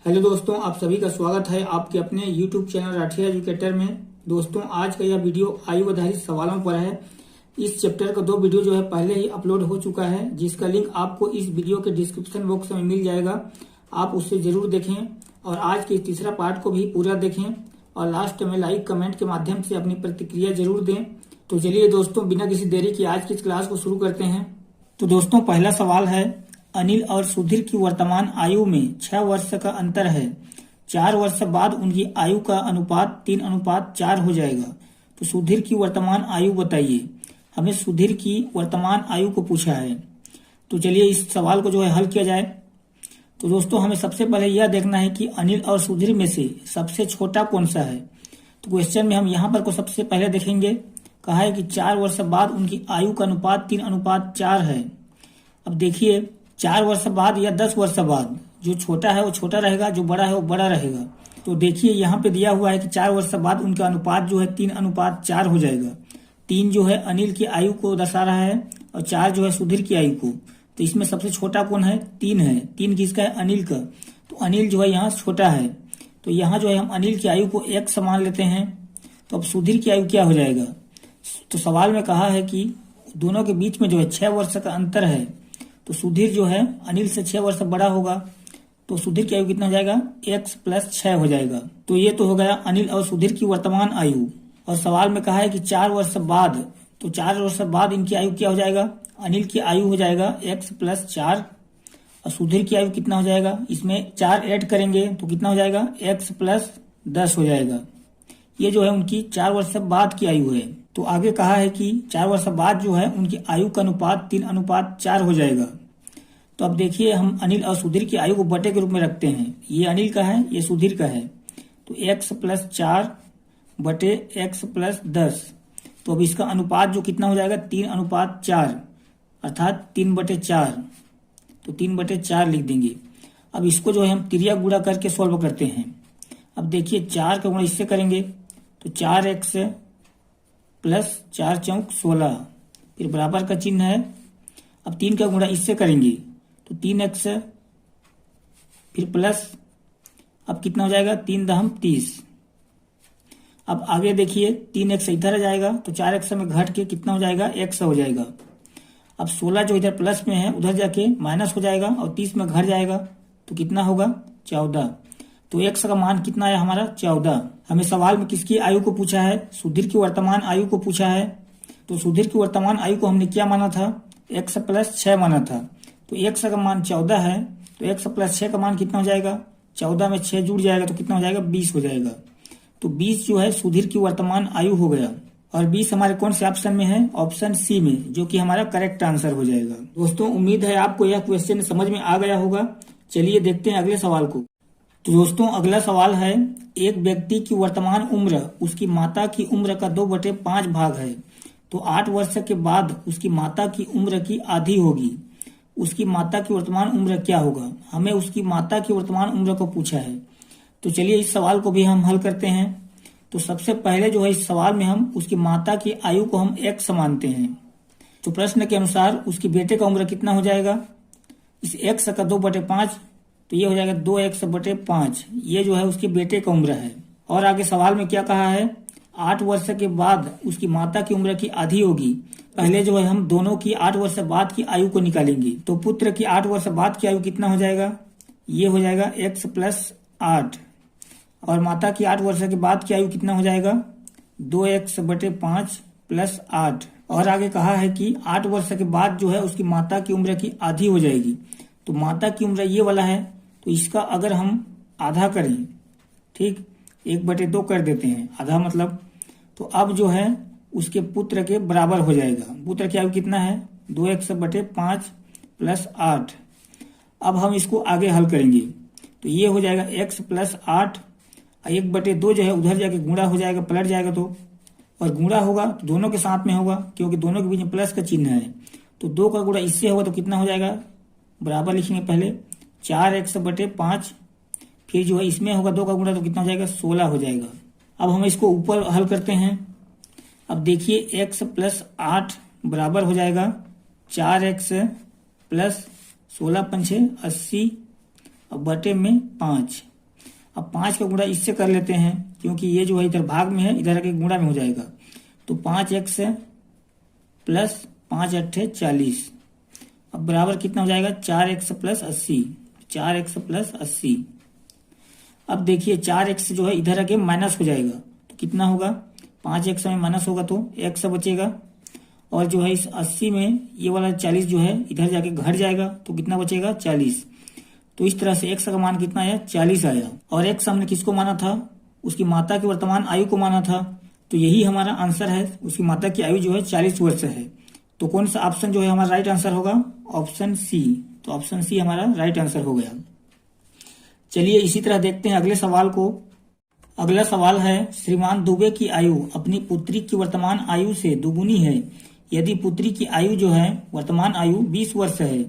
Hello दोस्तों, आप सभी का स्वागत है आपके अपने YouTube चैनल राठिया एजुकेटर में। दोस्तों, आज का यह वीडियो आयु आधारित सवालों पर है। इस चैप्टर का 2 वीडियो जो है पहले ही अपलोड हो चुका है, जिसका लिंक आपको इस वीडियो के डिस्क्रिप्शन बॉक्स में मिल जाएगा। आप उससे जरूर देखें और आज के तीसरा पार्ट को भी पूरा देखें और लास्ट में लाइक कमेंट के माध्यम से अपनी प्रतिक्रिया जरूर दें। तो चलिए दोस्तों, बिना किसी देरी के आज की इस क्लास को शुरू करते हैं। तो दोस्तों, पहला सवाल है, अनिल और सुधीर की वर्तमान आयु में 6 वर्ष का अंतर है। 4 वर्ष बाद उनकी आयु का अनुपात 3:4 हो जाएगा। तो सुधीर की वर्तमान आयु बताइए। हमें सुधीर की वर्तमान आयु को पूछा है। तो चलिए इस सवाल को जो है हल किया जाए। तो दोस्तों, हमें सबसे पहले यह देखना है कि अनिल और सुधीर में से सबसे छोटा कौन सा है। तो क्वेश्चन में हम यहाँ पर को सबसे पहले देखेंगे। कहा है कि 4 वर्ष बाद उनकी आयु का अनुपात 3:4 है। अब देखिए, 4 वर्ष बाद या 10 वर्ष बाद जो छोटा है वो छोटा रहेगा, जो बड़ा है वो बड़ा रहेगा। तो देखिए यहाँ पे दिया हुआ है कि 4 वर्ष बाद उनका अनुपात जो है 3:4 हो जाएगा। 3 जो है अनिल की आयु को दर्शा रहा है और 4 जो है सुधीर की आयु को। तो इसमें सबसे छोटा कौन है? 3 है। 3 किसका है? अनिल का। तो अनिल जो है यहाँ छोटा है। तो यहाँ जो है हम अनिल की आयु को 1 मान लेते हैं। तो अब सुधीर की आयु क्या हो जाएगा? तो सवाल में कहा है कि दोनों के बीच में जो है 6 वर्ष का अंतर है। तो सुधीर जो है अनिल से 6 वर्ष बड़ा होगा। तो सुधीर की आयु कितना हो जाएगा? x + 6 हो जाएगा। तो ये तो हो गया अनिल और सुधीर की वर्तमान आयु। और सवाल में कहा है कि 4 वर्ष बाद, तो 4 वर्ष बाद इनकी आयु क्या हो जाएगा? अनिल की आयु हो जाएगा x + 4 और सुधीर की आयु कितना हो जाएगा? इसमें 4 ऐड करेंगे तो कितना हो जाएगा? x + 10 हो जाएगा। ये जो है उनकी 4 वर्ष बाद की आयु है। तो आगे कहा है कि 4 वर्ष बाद जो है उनकी आयु का अनुपात 3:4 हो जाएगा। तो अब देखिए, हम अनिल और सुधीर की आयु को बटे के रूप में रखते हैं। ये अनिल का है, ये सुधीर का है। तो x + 4 बटे x + 10। तो अब इसका अनुपात जो कितना हो जाएगा? 3:4 अर्थात 3/4। तो 3/4 लिख देंगे। अब इसको जो है हम तिरिया गुणा करके सॉल्व करते हैं। अब देखिए, 4 का गुणा इससे करेंगे तो 4x + 4 चौक 16, फिर बराबर का चिन्ह है। अब 3 का गुणा इससे करेंगे तो 3x, फिर प्लस, अब कितना हो जाएगा? 3 दहम 30। अब आगे देखिए, 3x इधर आ जाएगा तो 4x में घट के कितना हो जाएगा? x हो जाएगा। अब 16 जो इधर प्लस में है उधर जाके माइनस हो जाएगा और 30 में घट जाएगा तो कितना होगा? 14। तो x का मान कितना है हमारा? 14। हमें सवाल में किसकी आयु को पूछा है? सुधीर की वर्तमान आयु को पूछा है। तो सुधीर की वर्तमान आयु को हमने क्या माना था? x + 6 माना था। तो x का मान 14 है। तो x + 6 का मान कितना हो जाएगा? 14 में 6 जुड़ जाएगा तो कितना हो जाएगा? 20 हो जाएगा। तो 20 जो है सुधीर की वर्तमान आयु हो गया। और 20 हमारे कौन से ऑप्शन में है? ऑप्शन सी में, जो कि हमारा करेक्ट आंसर हो जाएगा। दोस्तों, उम्मीद है आपको यह क्वेश्चन समझ में आ गया होगा। चलिए देखते हैं अगले सवाल को। तो दोस्तों, अगला सवाल है, एक व्यक्ति की वर्तमान उम्र उसकी माता की उम्र का 2/5 भाग है। तो 8 वर्ष के बाद उसकी माता की उम्र की आधी होगी। उसकी माता की वर्तमान उम्र क्या होगा? हमें उसकी माता की वर्तमान उम्र को पूछा है। तो चलिए इस सवाल को भी हम हल करते हैं। तो सबसे पहले जो है इस सवाल में हम उसकी माता की आयु को हम x मानते हैं। तो प्रश्न के अनुसार उसकी बेटे का उम्र कितना हो जाएगा? इस x का 2/5, तो ये हो जाएगा 2x/5। ये जो है उसके बेटे का उम्र है। और आगे सवाल में क्या कहा है? 8 वर्ष के बाद उसकी माता की उम्र की आधी होगी। पहले जो है हम दोनों की 8 वर्ष बाद की आयु को निकालेंगे। तो पुत्र की 8 वर्ष बाद की आयु कितना हो जाएगा? ये हो जाएगा x + 8। और माता की 8 वर्ष के बाद की आयु कितना हो जाएगा? 2x/5 + 8। और आगे कहा है कि 8 वर्ष के बाद जो है उसकी माता की उम्र की आधी हो जाएगी। तो माता की उम्र ये वाला है, तो इसका अगर हम आधा करें, ठीक, 1/2 कर देते हैं, आधा मतलब, तो अब जो है उसके पुत्र के बराबर हो जाएगा। पुत्र की आयु कितना है? 2x/5 + 8। अब हम इसको आगे हल करेंगे तो ये हो जाएगा x + 8। 1/2 जो है उधर जाके गुणा हो जाएगा, पलट जाएगा। तो और गुणा होगा तो दोनों के साथ में होगा, क्योंकि दोनों के बीच में प्लस का चिन्ह है। तो 2 का गुणा इससे होगा तो कितना हो जाएगा? बराबर लिखेंगे पहले 4x/5, फिर जो है इसमें होगा 2 का गुणा तो कितना हो जाएगा? 16 हो जाएगा। अब हम इसको ऊपर हल करते हैं। अब देखिए, x + 8 बराबर हो जाएगा 4x + 16 × 5 = 80 और बटे में 5। अब 5 का गुणा इससे कर लेते हैं, क्योंकि ये जो है इधर भाग में है, इधर आके गुणा में हो जाएगा। तो 5x प्लस 5 अट्ठे 40, अब बराबर कितना हो जाएगा 4x प्लस 80, 4x प्लस 80। अब देखिए 4x जो है इधर आके माइनस हो जाएगा, तो कितना होगा 5x में माइनस होगा तो x बचेगा, और जो है इस 80 में ये वाला 40 जो है इधर जाके घट जाएगा, तो कितना बचेगा 40। तो इस तरह से x का मान कितना आया 40 आया। और x हमने किसको माना था, उसकी माता की वर्तमान आयु को माना था, तो यही हमारा आंसर है। उसकी माता की आयु जो है 40 वर्ष है। तो कौन सा ऑप्शन जो है हमारा राइट आंसर होगा, ऑप्शन सी। तो ऑप्शन सी हमारा राइट आंसर हो गया। चलिए इसी तरह देखते हैं अगले सवाल को। अगला सवाल है, श्रीमान दुबे की आयु अपनी पुत्री की वर्तमान आयु से दुगुनी है। यदि पुत्री की आयु जो है वर्तमान आयु 20 वर्ष है,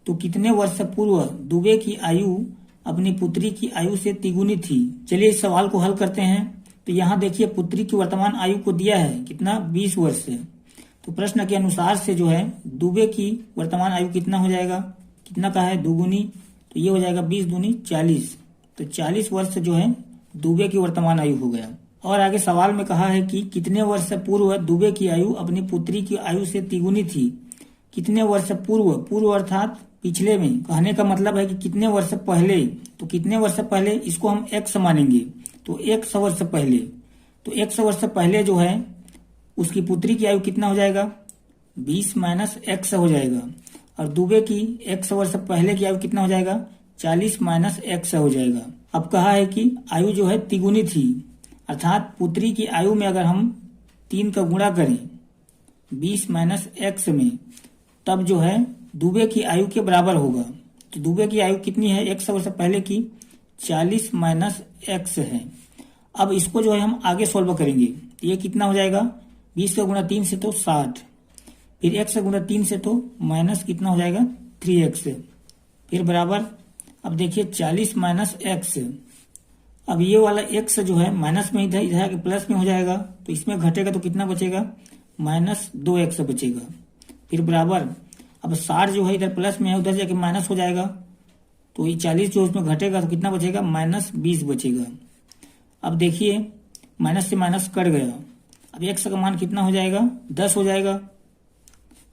तो कितने वर्ष पूर्व दुबे की आयु अपनी पुत्री की आयु से तिगुनी थी। चलिए इस सवाल को हल करते हैं। तो यहाँ देखिए पुत्री की वर्तमान आयु को दिया है कितना 20 वर्ष है। तो प्रश्न के अनुसार से जो है दुबे की वर्तमान आयु कितना हो जाएगा, कितना का है दुगुनी, तो ये हो जाएगा 20 दूनी 40। तो 40 वर्ष जो है दुबे की वर्तमान आयु हो गया। और आगे सवाल में कहा है कि कितने वर्ष पूर्व दुबे की आयु अपनी पुत्री की आयु से तिगुनी थी। कितने वर्ष पूर्व, पूर्व अर्थात पिछले में, कहने का मतलब है कि कितने वर्ष पहले। तो कितने वर्ष पहले इसको हम x मानेंगे, तो 100 वर्ष पहले। तो 100 वर्ष पहले जो है उसकी पुत्री की आयु कितना हो जाएगा 20 माइनस x हो जाएगा, और दुबे की 100 वर्ष पहले की आयु कितना हो जाएगा 40 माइनस x हो जाएगा। अब कहा है कि आयु जो है तिगुनी थी, अर्थात पुत्री की आयु में अगर हम 3 का गुणा करें 20 माइनस x में, तब जो है दुबे की आयु के बराबर होगा। तो दुबे की आयु कितनी है 100 वर्ष पहले की 40 माइनस x है। अब इसको जो है हम आगे सॉल्व करेंगे। ये कितना हो जाएगा 20 का गुणा 3 से तो 60, फिर x का गुणा 3 से तो माइनस कितना हो जाएगा 3x, फिर बराबर। अब देखिए 40 माइनस x, अब ये वाला x जो है माइनस में इधर इधर के प्लस में हो जाएगा, तो इसमें घटेगा तो कितना बचेगा माइनस 2x बचेगा, फिर बराबर। अब 60 जो है इधर प्लस में है, उधर जाके माइनस हो जाएगा, तो ये 40 जो उसमें घटेगा तो कितना बचेगा माइनस 20 बचेगा। अब देखिए माइनस से माइनस कट गया, अब x का मान कितना हो जाएगा 10 हो जाएगा।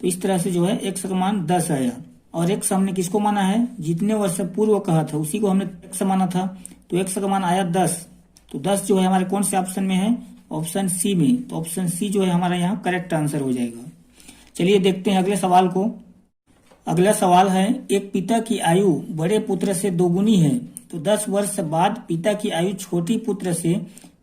तो इस तरह से जो है x का मान 10 आया। और x हमने किसको माना है, जितने वर्ष पूर्व कहा था उसी को हमने x माना था, तो x का मान आया 10। तो 10 जो है हमारे कौन से ऑप्शन में है, ऑप्शन सी में। तो ऑप्शन सी जो है हमारा यहाँ करेक्ट आंसर हो जाएगा। चलिए देखते हैं अगले सवाल को। अगला सवाल है, एक पिता की आयु बड़े पुत्र से दोगुनी है, तो 10 वर्ष बाद पिता की आयु छोटी पुत्र से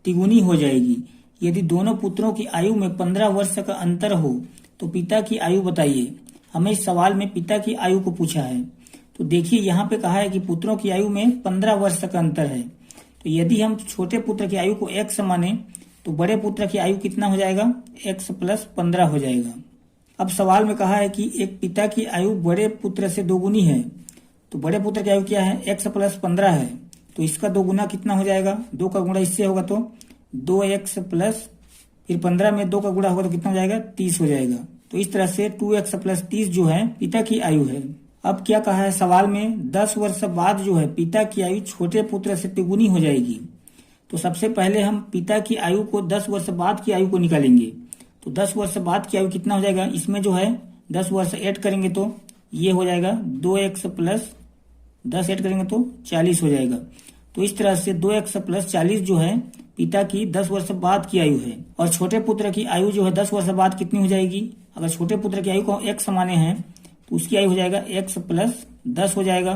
तिगुनी हो जाएगी। यदि दोनों पुत्रों की आयु में 15 वर्ष का अंतर हो तो पिता की आयु बताइए। हमें इस सवाल में पिता की आयु को पूछा है। तो देखिए यहाँ पे कहा है कि पुत्रों की आयु में 15 वर्ष का अंतर है। तो यदि हम छोटे पुत्र की आयु को x माने तो बड़े पुत्र की आयु कितना हो जाएगा x प्लस 15 हो जाएगा। अब सवाल में कहा है कि एक पिता की आयु बड़े पुत्र से दोगुनी है, तो बड़े पुत्र की आयु क्या है x प्लस 15 है, तो इसका दोगुना कितना हो जाएगा, 2 का गुणा इससे होगा तो 2x प्लस फिर 15 में 2 का गुणा होगा तो कितना हो जाएगा 30 हो जाएगा। तो इस तरह से 2x प्लस 30 जो है पिता की आयु है। अब क्या कहा है सवाल में, 10 वर्ष बाद जो है पिता की आयु छोटे पुत्र से तिगुनी हो जाएगी। तो सबसे पहले हम पिता की आयु को 10 वर्ष बाद की आयु को निकालेंगे। तो 10 वर्ष बाद की आयु कितना हो जाएगा, इसमें जो है 10 वर्ष ऐड करेंगे तो ये हो जाएगा 2x प्लस 10 ऐड करेंगे तो 40 हो जाएगा। तो इस तरह से 2x प्लस 40 जो है पिता की 10 वर्ष बाद की आयु है। और छोटे पुत्र की आयु जो है 10 वर्ष बाद कितनी हो जाएगी, अगर छोटे पुत्र की आयु को x माने हैं तो उसकी आयु हो जाएगा x प्लस 10 हो जाएगा।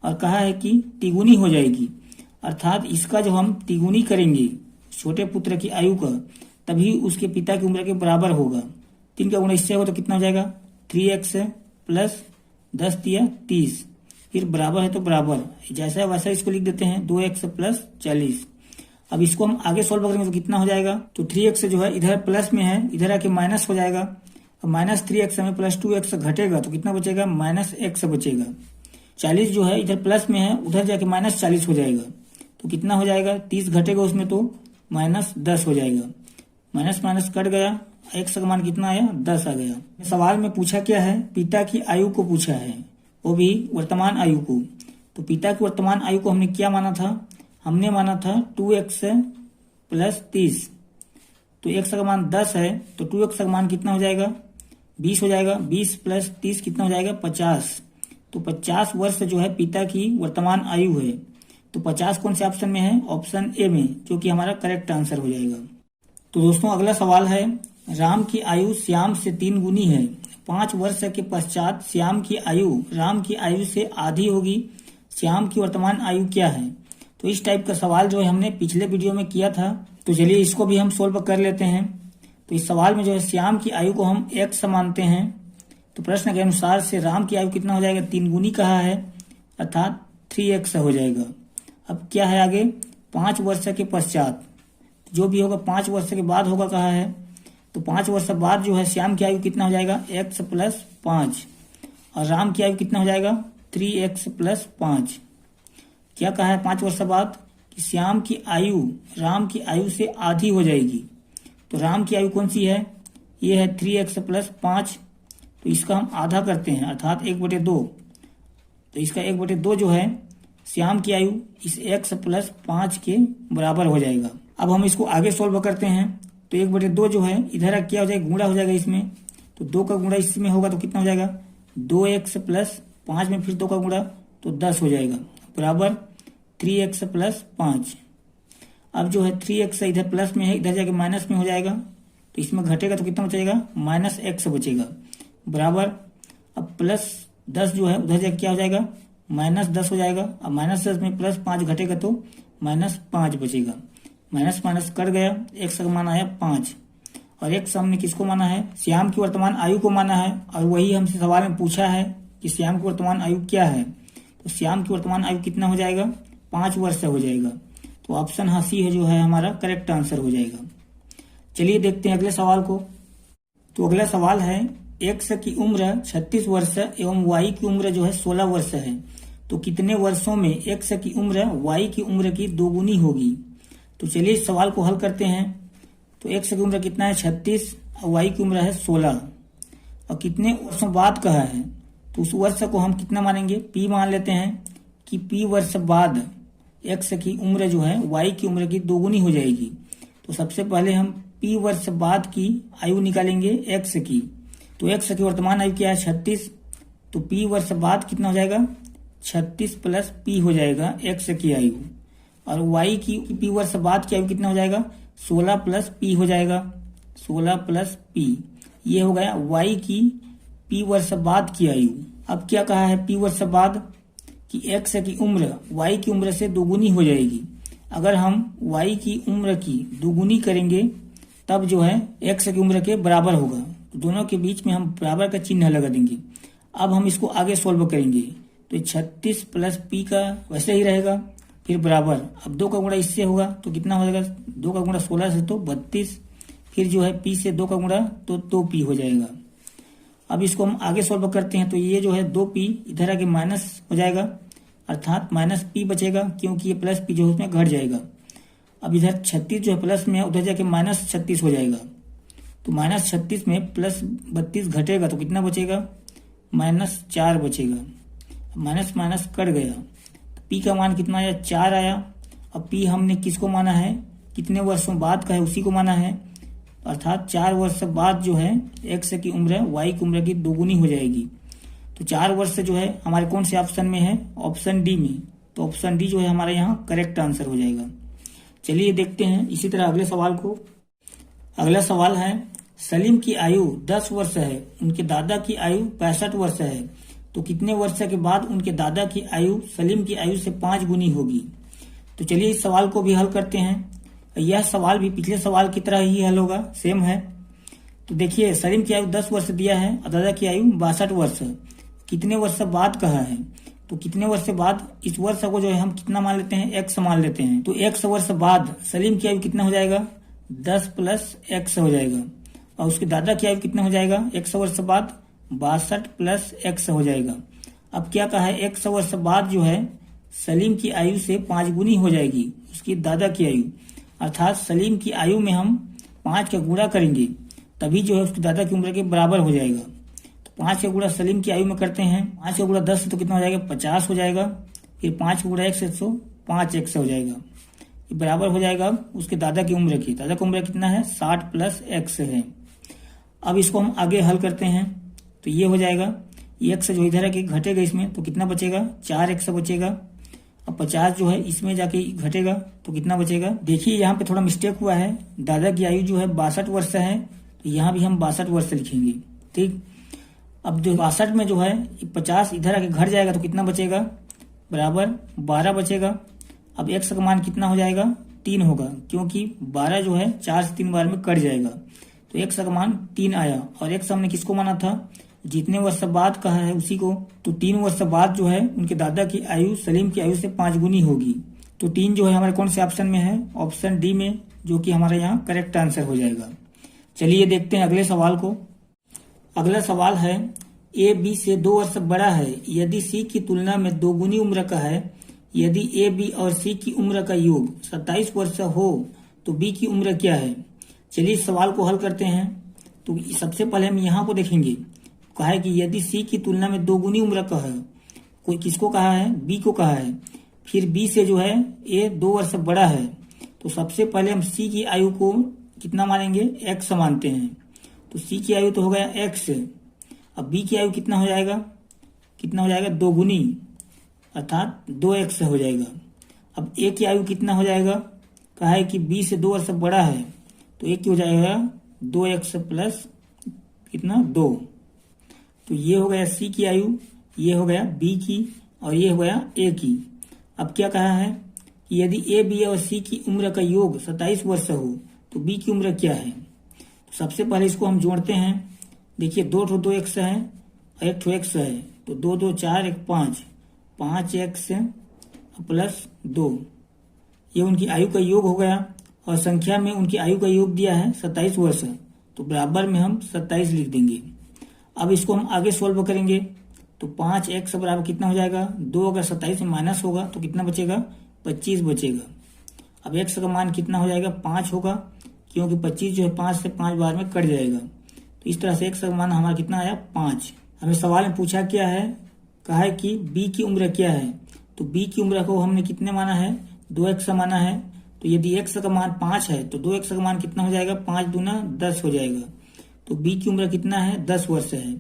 और कहा है कि तिगुनी हो जाएगी, अर्थात इसका जो हम तिगुनी करेंगे छोटे पुत्र की आयु का, तभी उसके पिता की उम्र के बराबर होगा। 3 का गुणा इससे हो तो कितना हो जाएगा 3x प्लस 10 दिया 30, फिर बराबर है तो बराबर, जैसा वैसा इसको लिख देते हैं 2x प्लस 40। अब इसको हम आगे सोल्व करेंगे तो कितना हो जाएगा, तो 3x जो है इधर प्लस में है, इधर आके माइनस हो जाएगा। अब माइनस 3x में प्लस 2x घटेगा तो कितना बचेगा माइनस x बचेगा। 40 जो है इधर प्लस में है, उधर जाके माइनस 40 हो जाएगा, तो कितना हो जाएगा 30 घटेगा उसमें तो माइनस 10 हो जाएगा। माइनस माइनस कट गया, x का मान कितना आया 10 आ गया। सवाल में पूछा क्या है, पिता की आयु को पूछा है, वो भी वर्तमान आयु को। तो पिता की वर्तमान आयु को हमने क्या माना था, हमने माना था 2x प्लस 30, तो x का मान 10 है, तो 2x का मान कितना हो जाएगा 20 हो जाएगा। 20 प्लस 30 कितना हो जाएगा 50। तो 50 वर्ष जो है पिता की वर्तमान आयु है। तो 50 कौन से ऑप्शन में है, ऑप्शन ए में, जो कि हमारा करेक्ट आंसर हो जाएगा। तो दोस्तों अगला सवाल है, राम की आयु श्याम से 3 गुनी है। 5 वर्ष के पश्चात श्याम की आयु राम की आयु से आधी होगी। श्याम की वर्तमान आयु क्या है। तो इस टाइप का सवाल जो है हमने पिछले वीडियो में किया था, तो चलिए इसको भी हम सोल्व कर लेते हैं। तो इस सवाल में जो है श्याम की आयु को हम x मानते हैं। तो प्रश्न के अनुसार से राम की आयु कितना हो जाएगा, 3 गुनी कहा है, अर्थात 3x हो जाएगा। अब क्या है आगे, 5 वर्ष के पश्चात, जो भी होगा 5 वर्ष के बाद होगा कहा है। तो 5 वर्ष बाद जो है श्याम की आयु कितना हो जाएगा, x प्लस 5, और राम की आयु कितना हो जाएगा 3x प्लस 5। क्या कहा है 5 वर्ष बाद कि श्याम की आयु राम की आयु से आधी हो जाएगी। तो राम की आयु कौन सी है, ये है 3x प्लस 5। तो इसका हम आधा करते हैं, अर्थात 1/2। तो इसका 1/2 जो है श्याम की आयु इस x प्लस 5 के बराबर हो जाएगा। अब हम इसको आगे सोल्व करते हैं। तो 1/2 जो है इधर क्या हो जाएगा, गुणा हो जाएगा इसमें। तो 2 का गुणा इसमें होगा तो कितना हो जाएगा, 2x प्लस 5 में फिर 2 का गुणा तो 10 हो जाएगा, बराबर 3x प्लस 5। अब जो है 3x इधर प्लस में है, इधर जाके माइनस में हो जाएगा। तो इसमें घटेगा तो कितना बचेगा, -x बचेगा, बराबर। अब प्लस 10 जो है उधर जाके क्या हो जाएगा, -10 हो जाएगा। अब -10 में प्लस 5 घटेगा तो -5 बचेगा। माइनस माइनस कट गया, x का मान आया 5। और x हमने किसको माना है, श्याम की वर्तमान आयु को माना है। और वही हमसे सवाल में पूछा है कि श्याम की वर्तमान आयु क्या है। तो श्याम की वर्तमान आयु कितना हो जाएगा, 5 वर्ष हो जाएगा। तो ऑप्शन सी है जो है हमारा करेक्ट आंसर हो जाएगा। चलिए देखते हैं अगले सवाल को। तो अगला सवाल है, x की उम्र 36 वर्ष एवं y की उम्र जो है 16 वर्ष है। तो कितने वर्षों में x की उम्र y की उम्र की 2 गुनी होगी। तो चलिए इस सवाल को हल करते हैं। तो x की उम्र कितना है 36 और y की उम्र है 16, और कितने वर्षों बाद कहा है। तो उस वर्ष को हम कितना मानेंगे, p मान लेते हैं कि p वर्ष बाद x की उम्र जो है y की उम्र की 2 गुनी हो जाएगी। तो सबसे पहले हम p वर्ष बाद की आयु निकालेंगे x की। तो x की वर्तमान आयु क्या है 36, तो p वर्ष बाद कितना हो जाएगा 36 प्लस p हो जाएगा x की आयु। और y की p वर्ष बाद की आयु कितना हो जाएगा 16 प्लस p हो जाएगा, 16 प्लस p। ये हो गया y की p वर्ष बाद की आयु। अब क्या कहा है p वर्ष बाद कि x की उम्र y की उम्र से 2 गुनी हो जाएगी। अगर हम y की उम्र की 2 गुनी करेंगे तब जो है x की उम्र के बराबर होगा। तो दोनों के बीच में हम बराबर का चिन्ह लगा देंगे। अब हम इसको आगे सोल्व करेंगे। तो 36 प्लस p का वैसे ही रहेगा, फिर बराबर। अब 2 का गुणा इससे होगा तो कितना हो जाएगा, 2 का गुणा 16 से तो 32, फिर जो है p से 2 का गुणा तो 2p हो जाएगा। अब इसको हम आगे सोल्व करते हैं। तो ये जो है 2p इधर आके माइनस हो जाएगा, अर्थात -p बचेगा, क्योंकि ये प्लस p जो है उसमें घट जाएगा। अब इधर 36 जो है प्लस में, उधर जाके -36 हो जाएगा। तो -36 में प्लस 32 घटेगा तो कितना बचेगा, -4 बचेगा। माइनस माइनस कट गया, तो p का मान कितना आया, 4 आया। अब p हमने किसको माना है, कितने वर्षों बाद का है उसी को माना है, अर्थात 4 वर्ष बाद जो है x की उम्र y की उम्र की 2 गुनी हो जाएगी। तो 4 वर्ष जो है हमारे कौन से ऑप्शन में है, ऑप्शन डी में। तो ऑप्शन डी जो है हमारे यहाँ करेक्ट आंसर हो जाएगा। चलिए देखते हैं इसी तरह अगले सवाल को। अगला सवाल है, सलीम की आयु 10 वर्ष है, उनके दादा की आयु 65 वर्ष है। तो कितने वर्ष के बाद उनके दादा की आयु सलीम की आयु से 5 गुनी होगी। तो चलिए इस सवाल को भी हल करते हैं। यह सवाल भी पिछले सवाल की तरह ही हल होगा, सेम है। तो देखिए सलीम की आयु 10 वर्ष दिया है और दादा की आयु 62 वर्ष। कितने वर्ष बाद कहा है, तो कितने वर्ष बाद इस वर्ष को जो है हम कितना मान लेते हैं, x मान लेते हैं। तो x वर्ष बाद सलीम की आयु कितना हो जाएगा, 10 प्लस x हो जाएगा। और उसके दादा की आयु कितना हो जाएगा, 100 वर्ष बाद 62 प्लस x हो जाएगा। अब क्या कहा है, 100 वर्ष बाद जो है सलीम की आयु से 5 गुनी हो जाएगी उसकी दादा की आयु, अर्थात सलीम की आयु में हम 5 का गुणा करेंगे तभी जो है उसकी दादा की उम्र के बराबर हो जाएगा। तो 5 का गुणा सलीम की आयु में करते हैं, 5 का गुणा 10 तो कितना हो जाएगा, 50 हो जाएगा। फिर 5 का गुणा 1 से 5x हो जाएगा। ये बराबर हो जाएगा उसके दादा की उम्र की। दादा की उम्र कितना है 60 प्लस x है। अब इसको हम आगे हल करते हैं तो ये हो जाएगा x जो इधर है कि घटेगा इसमें तो कितना बचेगा 4x बचेगा। अब 50 जो है इसमें जाके घटेगा तो कितना बचेगा। देखिए यहाँ पे थोड़ा मिस्टेक हुआ है, दादा की आयु जो है 62 वर्ष है तो यहाँ भी हम 62 वर्ष लिखेंगे। ठीक, अब जो 62 में जो है 50 इधर आके घट जाएगा तो कितना बचेगा बराबर 12 बचेगा। अब x का मान कितना हो जाएगा 3 होगा, क्योंकि 12 जो है 4 से 3 बार में कट जाएगा तो x का मान 3 आया। और x हमने किसको माना था, जितने वर्ष बाद कहा है उसी को। तो 3 वर्ष बाद जो है उनके दादा की आयु सलीम की आयु से 5 गुनी होगी। तो 3 जो है हमारे कौन से ऑप्शन में है, ऑप्शन डी में, जो कि हमारे यहाँ करेक्ट आंसर हो जाएगा। चलिए देखते हैं अगले सवाल को। अगला सवाल है ए बी से 2 वर्ष बड़ा है यदि सी की तुलना में 2 गुनी उम्र का है। यदि ए बी और सी की उम्र का योग 27 वर्ष हो तो बी की उम्र क्या है। चलिए इस सवाल को हल करते हैं। तो सबसे पहले हम यहाँ को देखेंगे, कहा है कि यदि सी की तुलना में 2 गुनी उम्र का है, कोई किसको कहा है बी को कहा है। फिर बी से जो है ए 2 वर्ष बड़ा है तो सबसे पहले हम सी की आयु को कितना मानेंगे x मानते हैं। तो सी की आयु तो हो गया x। अब बी की आयु कितना हो जाएगा 2 गुनी अर्थात 2x हो जाएगा। अब ए की आयु कितना हो जाएगा, कहा है कि बी से 2 वर्ष बड़ा है तो ए की हो जाएगा 2x प्लस कितना 2। तो ये हो गया सी की आयु, ये हो गया बी की और ये हो गया ए की। अब क्या कहा है कि यदि ए बी और सी की उम्र का योग 27 वर्ष हो तो बी की उम्र क्या है। तो सबसे पहले इसको हम जोड़ते हैं। देखिए 2x है और 1x है तो 2 2 4 1 5x प्लस 2, ये उनकी आयु का योग हो गया। और संख्या में उनकी आयु का योग दिया है 27 वर्ष तो बराबर में हम 27 लिख देंगे। अब इसको हम आगे सोल्व करेंगे तो 5x बराबर कितना हो जाएगा 2, अगर 27 में माइनस होगा तो कितना बचेगा 25 बचेगा। अब x का मान कितना हो जाएगा 5 होगा, क्योंकि 25 जो है 5 से 5 बार में कट जाएगा। तो इस तरह से x का मान हमारा कितना आया 5। हमें सवाल में पूछा क्या है, कहा है कि b की उम्र क्या है। तो b की उम्र को हमने कितने माना है 2x माना है। तो यदि x का मान 5 है तो 2x का मान कितना हो जाएगा 5 दूना 10 हो जाएगा। तो b की उम्र कितना है 10 वर्ष है।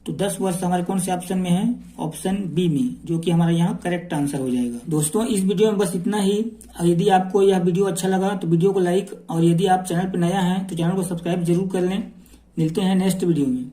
तो 10 वर्ष हमारे कौन से ऑप्शन में है, ऑप्शन बी में, जो कि हमारा यहाँ करेक्ट आंसर हो जाएगा। दोस्तों इस वीडियो में बस इतना ही। यदि आपको यह वीडियो अच्छा लगा तो वीडियो को लाइक, और यदि आप चैनल पर नया हैं तो चैनल को सब्सक्राइब जरूर कर लें। मिलते हैं नेक्स्ट वीडियो में।